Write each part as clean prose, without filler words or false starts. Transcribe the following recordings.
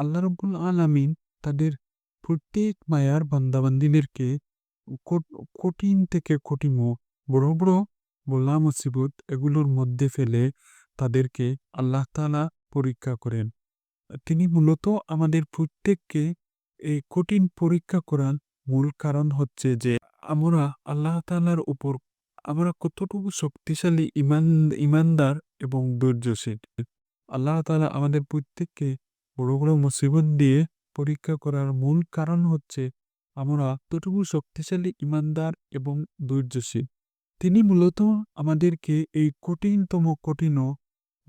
আল্লাহ রাব্বুল আলামিন তাদের প্রত্যেক মায়ার বান্দাবান্দিদেরকে কঠিন থেকে কঠিন বড় বড় বলা মুসিবত এগুলোর মধ্যে ফেলে তাদেরকে আল্লাহ তাআলা পরীক্ষা করেন। তিনি মূলত আমাদের প্রত্যেককে এই কঠিন পরীক্ষা করার মূল কারণ হচ্ছে যে আমরা আল্লাহ তাআলার উপর আমরা কতটুকু শক্তিশালী ইমানদার এবং ধৈর্যশীল। আল্লাহ তাআলা আমাদের প্রত্যেককে বড় বড় মুসিবত দিয়ে পরীক্ষা করার মূল কারণ হচ্ছে আমরা কতটুকু শক্তিশালী ইমানদার এবং ধৈর্যশীল। তিনি মূলত আমাদেরকে এই কঠিনতম কঠিন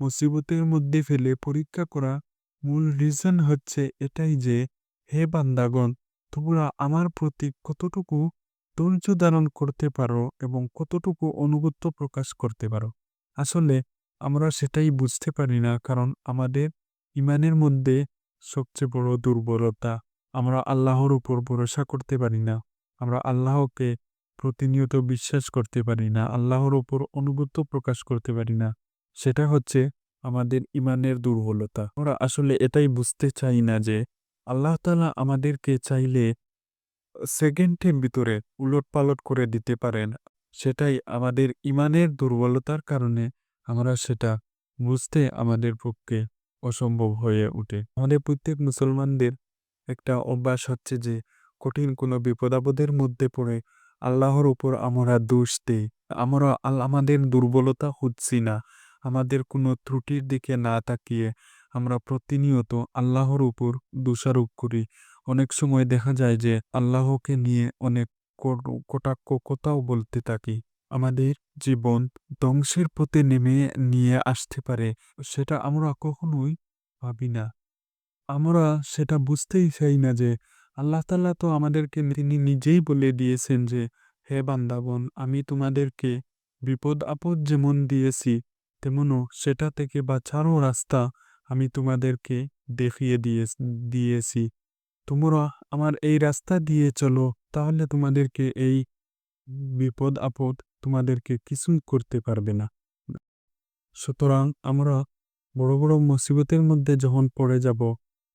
মুসিবতের মধ্যে ফেলে পরীক্ষা করা মূল রিজন হচ্ছে এটাই যে, হে বান্দাগণ, তোমরা আমার প্রতি কতটুকু ধৈর্য ধারণ করতে পারো এবং কতটুকু আনুগত্য প্রকাশ করতে পারো। আসলে আমরা সেটাই বুঝতে পারি না, কারণ আমাদের ইমানের মধ্যে সবচেয়ে বড় দুর্বলতা। আমরা আল্লাহর উপর ভরসা করতে পারি না। আমরা আল্লাহকে প্রতিনিয়ত বিশ্বাস করতে পারি না। আল্লাহর উপর আনুগত্য প্রকাশ করতে পারি না। সেটা হচ্ছে আমাদের ইমানের দুর্বলতা। আমরা আসলে এটাই বুঝতে চাই না যে আল্লাহ তাআলা আমাদেরকে চাইলে সেকেন্ডের ভিতরে উলটপালট করে দিতে পারেন। সেটাই আমাদের ইমানের দুর্বলতার কারণে আমরা সেটা বুঝতে আমাদের পক্ষে অসম্ভব হয়ে ওঠে। আমাদের প্রত্যেক মুসলমানদের একটা অভ্যাস হচ্ছে যে কঠিন কোনো বিপদ-আপদের মধ্যে পড়ে আল্লাহর উপর আমরা দোষ দেই। আমরা আমাদের দুর্বলতা খুঁজছি না। আমাদের কোনো ত্রুটির দিকে না তাকিয়ে আমরা প্রতিনিয়ত আল্লাহর উপর দোষারোপ করি। অনেক সময় দেখা যায় যে আল্লাহকে নিয়ে অনেক কটাক্ষ কথাও বলতে থাকি। আমাদের জীবন ধ্বংসের পথে নিয়ে আসতে পারে, সেটা আমরা কখনোই ভাবি না। আমরা সেটা বুঝতেই চাই না যে আল্লাহ তাআলা তো আমাদেরকে তিনি নিজেই বলে দিয়েছেন যে, হে বান্দাগণ, আমি তোমাদেরকে বিপদ-আপদ যেমন দিয়েছি, তেমনও সেটা থেকে বাঁচারও রাস্তা আমি তোমাদেরকে দেখিয়ে দিয়েছি। তোমরা আমার এই রাস্তা দিয়ে চলো, তাহলে তোমাদেরকে এই বিপদ-আপদ তোমাদেরকে কিছুই করতে পারবে না। সুতরাং আমরা বড় বড় মুসিবতের মধ্যে যখন পড়ে যাব,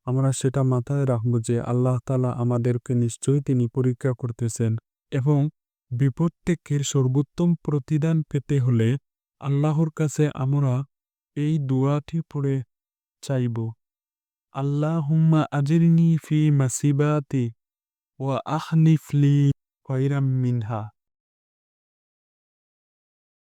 আমরা সেটা মাথায় রাখব যে আল্লাহ তাআলা আমাদেরকে নিশ্চয়ই তিনি পরীক্ষা করতেছেন, এবং বিপদ থেকে সর্বোত্তম প্রতিদান পেতে হলে আল্লাহর কাছে আমরা এই দোয়াটি পড়ে চাইব, আল্লাহুম্মা আজিরনি ফি মাসিবাতি ওয়া আখলিফ লি খায়রাম মিনহা।